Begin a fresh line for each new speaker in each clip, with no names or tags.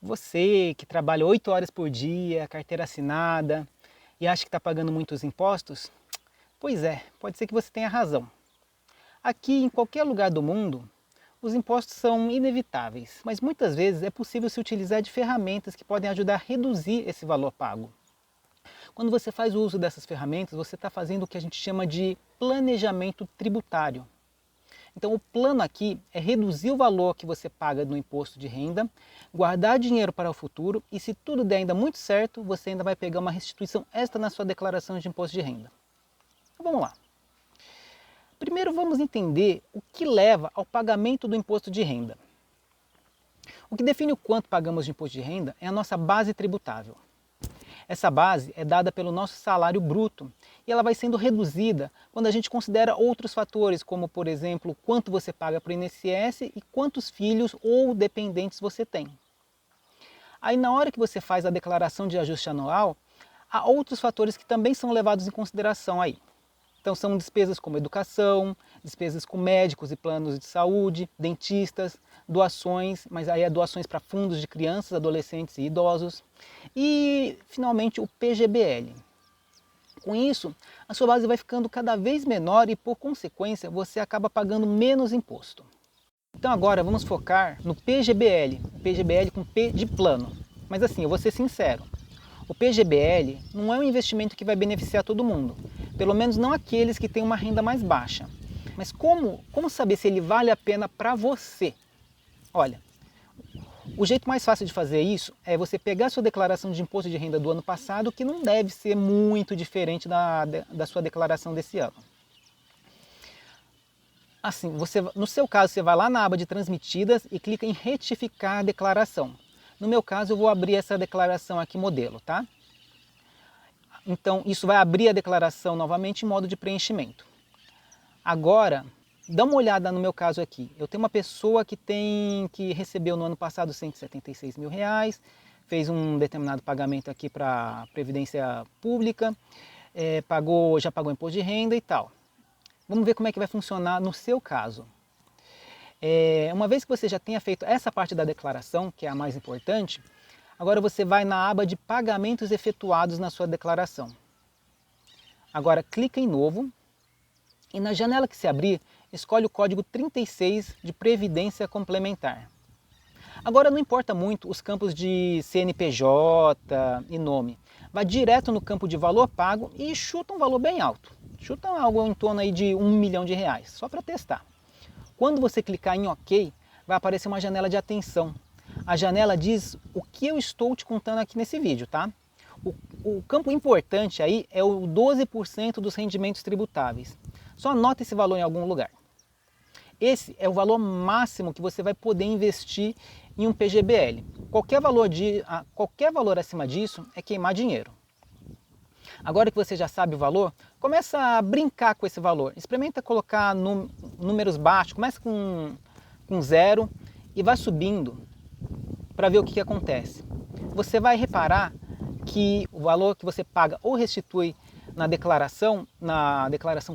Você que trabalha 8 horas por dia, carteira assinada e acha que está pagando muitos impostos? Pois é, pode ser que você tenha razão. Aqui, em qualquer lugar do mundo, os impostos são inevitáveis, mas muitas vezes é possível se utilizar de ferramentas que podem ajudar a reduzir esse valor pago. Quando você faz o uso dessas ferramentas, você está fazendo o que a gente chama de planejamento tributário. Então o plano aqui é reduzir o valor que você paga no imposto de renda, guardar dinheiro para o futuro e, se tudo der ainda muito certo, você ainda vai pegar uma restituição extra na sua declaração de imposto de renda. Então vamos lá. Primeiro vamos entender o que leva ao pagamento do imposto de renda. O que define o quanto pagamos de imposto de renda é a nossa base tributável. Essa base é dada pelo nosso salário bruto e ela vai sendo reduzida quando a gente considera outros fatores, como por exemplo, quanto você paga para o INSS e quantos filhos ou dependentes você tem. Aí na hora que você faz a declaração de ajuste anual, há outros fatores que também são levados em consideração aí. Então são despesas como educação, despesas com médicos e planos de saúde, dentistas, doações, mas aí é doações para fundos de crianças, adolescentes e idosos. E finalmente o PGBL. Com isso, a sua base vai ficando cada vez menor e, por consequência, você acaba pagando menos imposto. Então agora vamos focar no PGBL, PGBL com P de plano. Mas assim, eu vou ser sincero, o PGBL não é um investimento que vai beneficiar todo mundo, pelo menos não aqueles que têm uma renda mais baixa. Mas como saber se ele vale a pena para você? Olha, o jeito mais fácil de fazer isso é você pegar a sua declaração de imposto de renda do ano passado, que não deve ser muito diferente da sua declaração desse ano. Assim, no seu caso, você vai lá na aba de transmitidas e clica em retificar a declaração. No meu caso, eu vou abrir essa declaração aqui modelo, tá? Então, isso vai abrir a declaração novamente em modo de preenchimento. Agora, dá uma olhada no meu caso aqui. Eu tenho uma pessoa que recebeu no ano passado R$ 176 mil, fez um determinado pagamento aqui para a Previdência Pública, já pagou imposto de renda e tal. Vamos ver como é que vai funcionar no seu caso. Uma vez que você já tenha feito essa parte da declaração, que é a mais importante, agora você vai na aba de pagamentos efetuados na sua declaração. Agora clica em novo e na janela que se abrir, escolhe o código 36 de Previdência Complementar. Agora não importa muito os campos de CNPJ e nome. Vai direto no campo de valor pago e chuta um valor bem alto. Chuta algo em torno aí de R$ 1 milhão, só para testar. Quando você clicar em OK, vai aparecer uma janela de atenção. A janela diz o que eu estou te contando aqui nesse vídeo, tá? O campo importante aí é o 12% dos rendimentos tributáveis. Só anota esse valor em algum lugar. Esse é o valor máximo que você vai poder investir em um PGBL. Qualquer valor acima disso é queimar dinheiro. Agora que você já sabe o valor, começa a brincar com esse valor. Experimenta colocar números baixos, começa com 0 e vai subindo para ver o que acontece. Você vai reparar que o valor que você paga ou restitui na declaração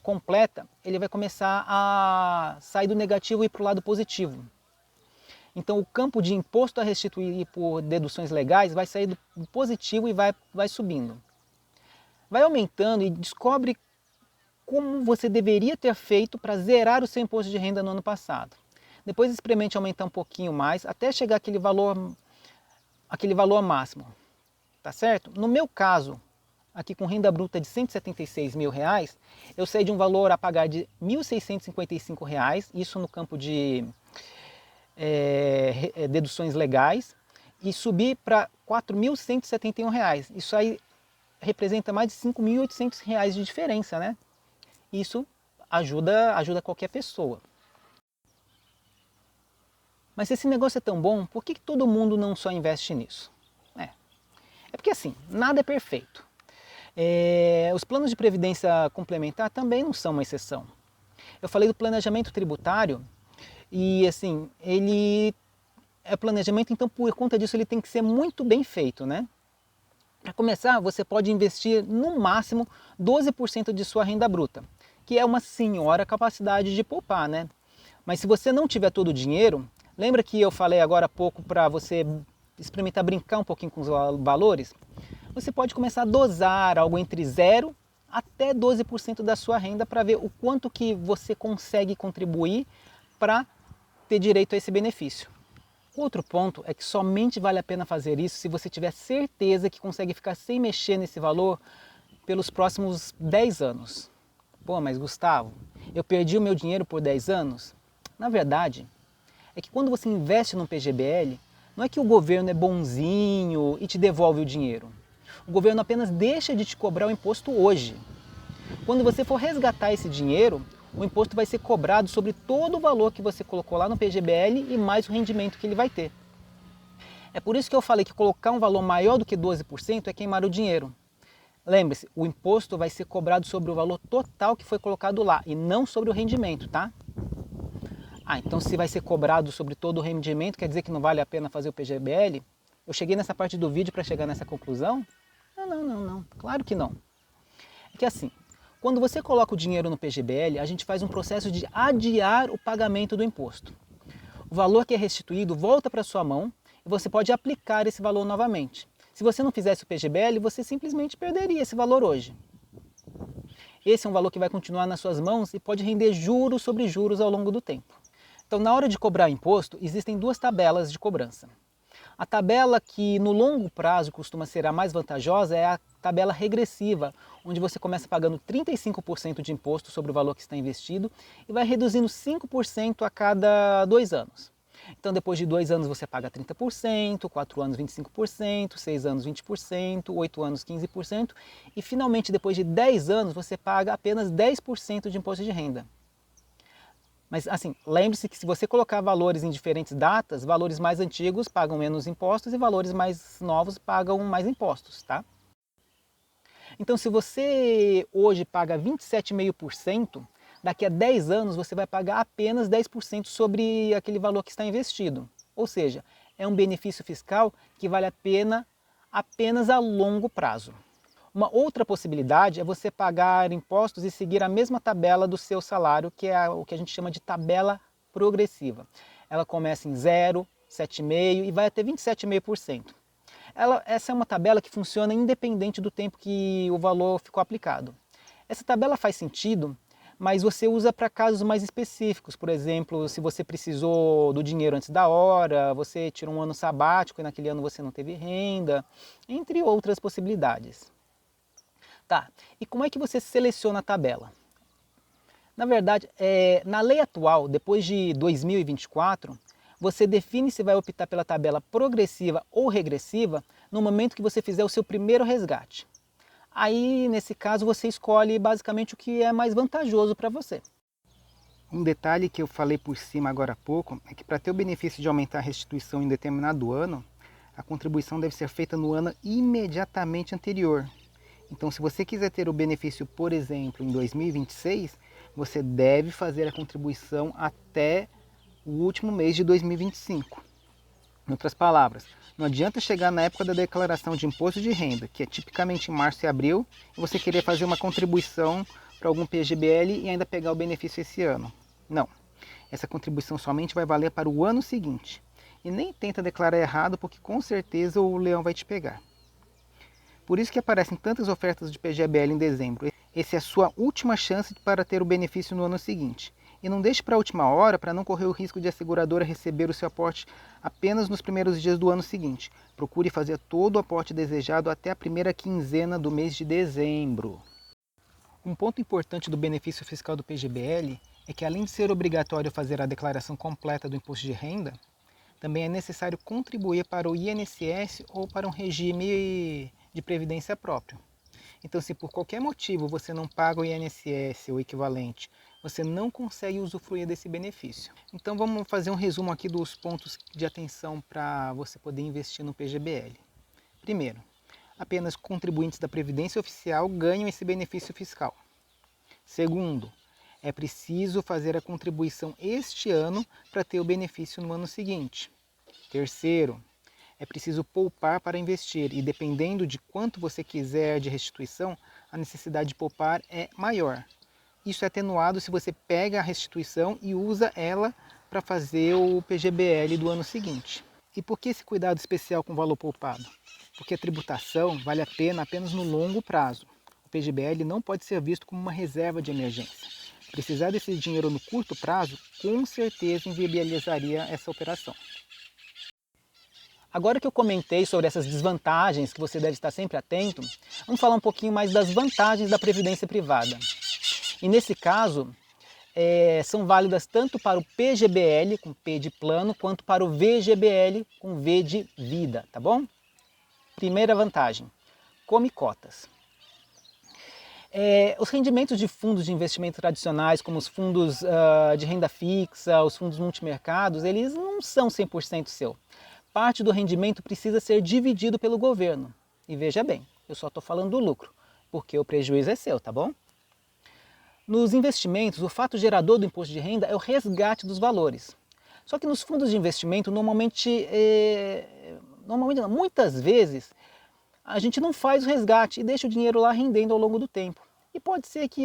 completa, ele vai começar a sair do negativo e ir para o lado positivo. Então o campo de imposto a restituir por deduções legais vai sair do positivo e vai subindo. Vai aumentando e descobre como você deveria ter feito para zerar o seu imposto de renda no ano passado. Depois experimente aumentar um pouquinho mais até chegar àquele valor máximo. Tá certo? No meu caso, aqui com renda bruta de R$ 176 mil, eu saí de um valor a pagar de R$ 1.655, isso no campo de deduções legais, e subi para R$ 4.171. Isso aí representa mais de R$ 5.800 de diferença, né? Isso ajuda qualquer pessoa. Mas se esse negócio é tão bom, por que todo mundo não só investe nisso? É porque assim, nada é perfeito. Os planos de previdência complementar também não são uma exceção. Eu falei do planejamento tributário e assim, ele é planejamento, então por conta disso ele tem que ser muito bem feito, né? Para começar, você pode investir no máximo 12% de sua renda bruta, que é uma senhora capacidade de poupar, né? Mas se você não tiver todo o dinheiro, lembra que eu falei agora há pouco para você experimentar brincar um pouquinho com os valores, você pode começar a dosar algo entre 0 até 12% da sua renda para ver o quanto que você consegue contribuir para ter direito a esse benefício. Outro ponto é que somente vale a pena fazer isso se você tiver certeza que consegue ficar sem mexer nesse valor pelos próximos 10 anos. Pô, mas Gustavo, eu perdi o meu dinheiro por 10 anos? Na verdade, é que quando você investe no PGBL, não é que o governo é bonzinho e te devolve o dinheiro. O governo apenas deixa de te cobrar o imposto hoje. Quando você for resgatar esse dinheiro, o imposto vai ser cobrado sobre todo o valor que você colocou lá no PGBL e mais o rendimento que ele vai ter. É por isso que eu falei que colocar um valor maior do que 12% é queimar o dinheiro. Lembre-se, o imposto vai ser cobrado sobre o valor total que foi colocado lá e não sobre o rendimento, tá? Então se vai ser cobrado sobre todo o rendimento, quer dizer que não vale a pena fazer o PGBL? Eu cheguei nessa parte do vídeo para chegar nessa conclusão? Não, claro que não. É que assim, quando você coloca o dinheiro no PGBL, a gente faz um processo de adiar o pagamento do imposto. O valor que é restituído volta para sua mão e você pode aplicar esse valor novamente. Se você não fizesse o PGBL, você simplesmente perderia esse valor hoje. Esse é um valor que vai continuar nas suas mãos e pode render juros sobre juros ao longo do tempo. Então, na hora de cobrar imposto, existem duas tabelas de cobrança. A tabela que no longo prazo costuma ser a mais vantajosa é a tabela regressiva, onde você começa pagando 35% de imposto sobre o valor que está investido e vai reduzindo 5% a cada 2 anos. Então, depois de 2 anos você paga 30%, 4 anos 25%, 6 anos 20%, 8 anos 15% e finalmente depois de 10 anos você paga apenas 10% de imposto de renda. Mas assim, lembre-se que se você colocar valores em diferentes datas, valores mais antigos pagam menos impostos e valores mais novos pagam mais impostos, tá? Então se você hoje paga 27,5%, daqui a 10 anos você vai pagar apenas 10% sobre aquele valor que está investido. Ou seja, é um benefício fiscal que vale a pena apenas a longo prazo. Uma outra possibilidade é você pagar impostos e seguir a mesma tabela do seu salário, que é o que a gente chama de tabela progressiva. Ela começa em 0, 7,5% e vai até 27,5%. Essa é uma tabela que funciona independente do tempo que o valor ficou aplicado. Essa tabela faz sentido, mas você usa para casos mais específicos. Por exemplo, se você precisou do dinheiro antes da hora, você tirou um ano sabático e naquele ano você não teve renda, entre outras possibilidades. Tá, e como é que você seleciona a tabela? Na verdade, na lei atual, depois de 2024, você define se vai optar pela tabela progressiva ou regressiva no momento que você fizer o seu primeiro resgate. Aí, nesse caso, você escolhe basicamente o que é mais vantajoso para você.
Um detalhe que eu falei por cima agora há pouco é que para ter o benefício de aumentar a restituição em determinado ano, a contribuição deve ser feita no ano imediatamente anterior. Então, se você quiser ter o benefício, por exemplo, em 2026, você deve fazer a contribuição até o último mês de 2025. Em outras palavras, não adianta chegar na época da declaração de imposto de renda, que é tipicamente em março e abril, e você querer fazer uma contribuição para algum PGBL e ainda pegar o benefício esse ano. Não, essa contribuição somente vai valer para o ano seguinte. E nem tenta declarar errado, porque com certeza o leão vai te pegar. Por isso que aparecem tantas ofertas de PGBL em dezembro. Essa é a sua última chance para ter o benefício no ano seguinte. E não deixe para a última hora para não correr o risco de a seguradora receber o seu aporte apenas nos primeiros dias do ano seguinte. Procure fazer todo o aporte desejado até a primeira quinzena do mês de dezembro.
Um ponto importante do benefício fiscal do PGBL é que, além de ser obrigatório fazer a declaração completa do imposto de renda, também é necessário contribuir para o INSS ou para um regime de previdência próprio. Então, se por qualquer motivo você não paga o INSS ou equivalente, você não consegue usufruir desse benefício. Então, vamos fazer um resumo aqui dos pontos de atenção para você poder investir no PGBL. Primeiro, apenas contribuintes da Previdência Oficial ganham esse benefício fiscal. Segundo, é preciso fazer a contribuição este ano para ter o benefício no ano seguinte. Terceiro, é preciso poupar para investir e dependendo de quanto você quiser de restituição, a necessidade de poupar é maior. Isso é atenuado se você pega a restituição e usa ela para fazer o PGBL do ano seguinte.
E por que esse cuidado especial com o valor poupado? Porque a tributação vale a pena apenas no longo prazo. O PGBL não pode ser visto como uma reserva de emergência. Precisar desse dinheiro no curto prazo, com certeza inviabilizaria essa operação.
Agora que eu comentei sobre essas desvantagens que você deve estar sempre atento, vamos falar um pouquinho mais das vantagens da previdência privada. E nesse caso, são válidas tanto para o PGBL, com P de plano, quanto para o VGBL, com V de vida, tá bom? Primeira vantagem, come cotas. Os rendimentos de fundos de investimento tradicionais, como os fundos de renda fixa, os fundos multimercados, eles não são 100% seu. Parte do rendimento precisa ser dividido pelo governo. E veja bem, eu só estou falando do lucro, porque o prejuízo é seu, tá bom? Nos investimentos, o fato gerador do imposto de renda é o resgate dos valores. Só que nos fundos de investimento, muitas vezes, a gente não faz o resgate e deixa o dinheiro lá rendendo ao longo do tempo. E como pode ser que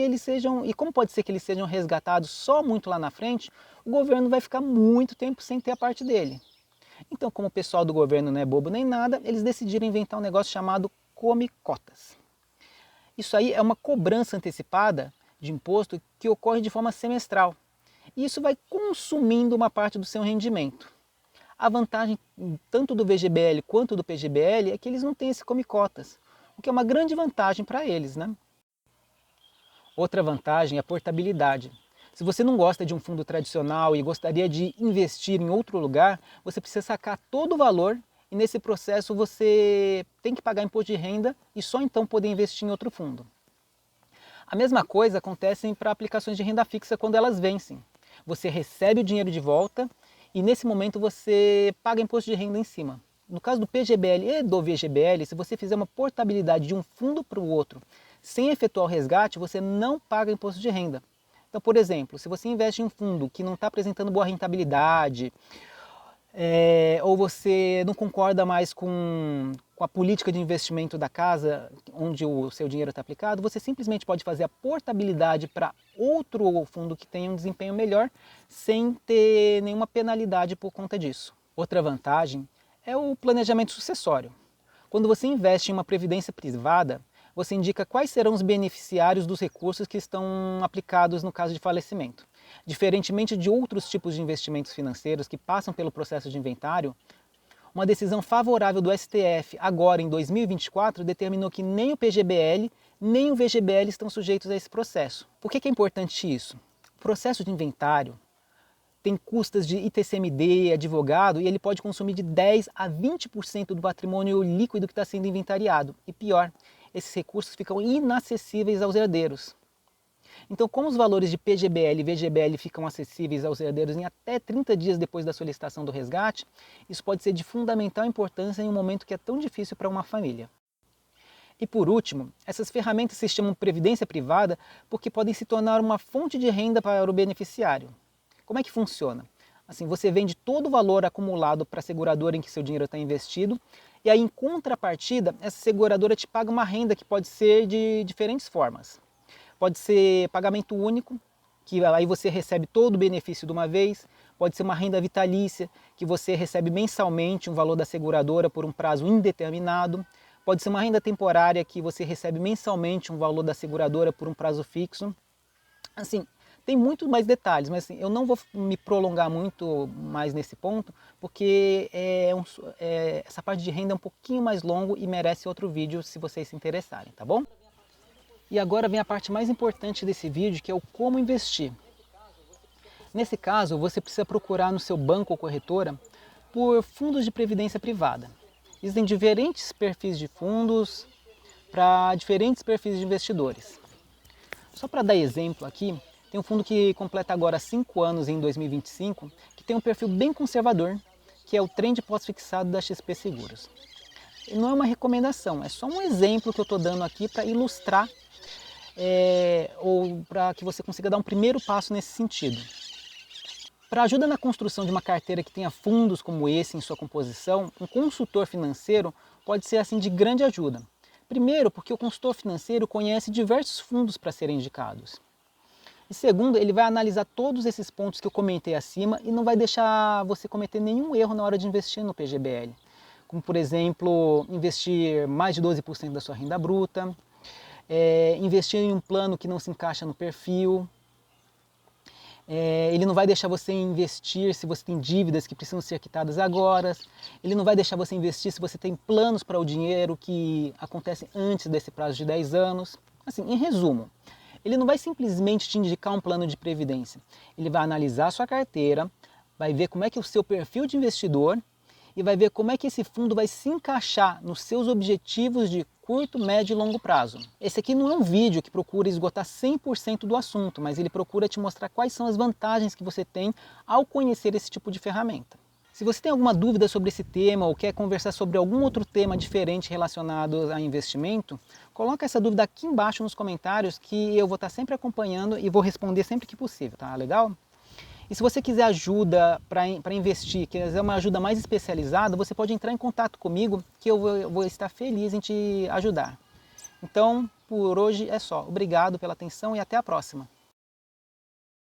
eles sejam resgatados só muito lá na frente, o governo vai ficar muito tempo sem ter a parte dele. Então, como o pessoal do governo não é bobo nem nada, eles decidiram inventar um negócio chamado come cotas. Isso aí é uma cobrança antecipada de imposto que ocorre de forma semestral. E isso vai consumindo uma parte do seu rendimento. A vantagem tanto do VGBL quanto do PGBL é que eles não têm esse come cotas, o que é uma grande vantagem para eles, né? Outra vantagem é a portabilidade. Se você não gosta de um fundo tradicional e gostaria de investir em outro lugar, você precisa sacar todo o valor e nesse processo você tem que pagar imposto de renda e só então poder investir em outro fundo. A mesma coisa acontece para aplicações de renda fixa quando elas vencem. Você recebe o dinheiro de volta e nesse momento você paga imposto de renda em cima. No caso do PGBL e do VGBL, se você fizer uma portabilidade de um fundo para o outro sem efetuar o resgate, você não paga imposto de renda. Então, por exemplo, se você investe em um fundo que não está apresentando boa rentabilidade, ou você não concorda mais com a política de investimento da casa onde o seu dinheiro está aplicado, você simplesmente pode fazer a portabilidade para outro fundo que tenha um desempenho melhor sem ter nenhuma penalidade por conta disso. Outra vantagem é o planejamento sucessório. Quando você investe em uma previdência privada, você indica quais serão os beneficiários dos recursos que estão aplicados no caso de falecimento. Diferentemente de outros tipos de investimentos financeiros que passam pelo processo de inventário, uma decisão favorável do STF agora em 2024 determinou que nem o PGBL nem o VGBL estão sujeitos a esse processo. Por que é importante isso? O processo de inventário tem custas de ITCMD, advogado, e ele pode consumir de 10 a 20% do patrimônio líquido que está sendo inventariado. E pior, esses recursos ficam inacessíveis aos herdeiros. Então, como os valores de PGBL e VGBL ficam acessíveis aos herdeiros em até 30 dias depois da solicitação do resgate, isso pode ser de fundamental importância em um momento que é tão difícil para uma família. E por último, essas ferramentas se chamam previdência privada porque podem se tornar uma fonte de renda para o beneficiário. Como é que funciona? Assim, você vende todo o valor acumulado para a seguradora em que seu dinheiro está investido e aí, em contrapartida, essa seguradora te paga uma renda que pode ser de diferentes formas. Pode ser pagamento único, que aí você recebe todo o benefício de uma vez. Pode ser uma renda vitalícia, que você recebe mensalmente um valor da seguradora por um prazo indeterminado. Pode ser uma renda temporária, que você recebe mensalmente um valor da seguradora por um prazo fixo. Assim, tem muito mais detalhes, mas assim, eu não vou me prolongar muito mais nesse ponto, porque essa parte de renda é um pouquinho mais longo e merece outro vídeo se vocês se interessarem, tá bom? E agora vem a parte mais importante desse vídeo, que é o como investir. Nesse caso, você precisa procurar no seu banco ou corretora por fundos de previdência privada. Existem diferentes perfis de fundos para diferentes perfis de investidores. Só para dar exemplo aqui, tem um fundo que completa agora 5 anos em 2025, que tem um perfil bem conservador, que é o Trend Pós-Fixado da XP Seguros. Não é uma recomendação, é só um exemplo que eu estou dando aqui para ilustrar ou para que você consiga dar um primeiro passo nesse sentido. Para ajuda na construção de uma carteira que tenha fundos como esse em sua composição, um consultor financeiro pode ser assim de grande ajuda. Primeiro, porque o consultor financeiro conhece diversos fundos para serem indicados. E segundo, ele vai analisar todos esses pontos que eu comentei acima e não vai deixar você cometer nenhum erro na hora de investir no PGBL. Como, por exemplo, investir mais de 12% da sua renda bruta, investir em um plano que não se encaixa no perfil. Ele não vai deixar você investir se você tem dívidas que precisam ser quitadas agora. Ele não vai deixar você investir se você tem planos para o dinheiro que acontecem antes desse prazo de 10 anos. Assim, em resumo, ele não vai simplesmente te indicar um plano de previdência. Ele vai analisar a sua carteira, vai ver como é que é o seu perfil de investidor e vai ver como é que esse fundo vai se encaixar nos seus objetivos de curto, médio e longo prazo. Esse aqui não é um vídeo que procura esgotar 100% do assunto, mas ele procura te mostrar quais são as vantagens que você tem ao conhecer esse tipo de ferramenta. Se você tem alguma dúvida sobre esse tema ou quer conversar sobre algum outro tema diferente relacionado a investimento, coloca essa dúvida aqui embaixo nos comentários que eu vou estar sempre acompanhando e vou responder sempre que possível, tá legal? E se você quiser ajuda para investir, quiser uma ajuda mais especializada, você pode entrar em contato comigo que eu vou estar feliz em te ajudar. Então, por hoje é só. Obrigado pela atenção e até a próxima.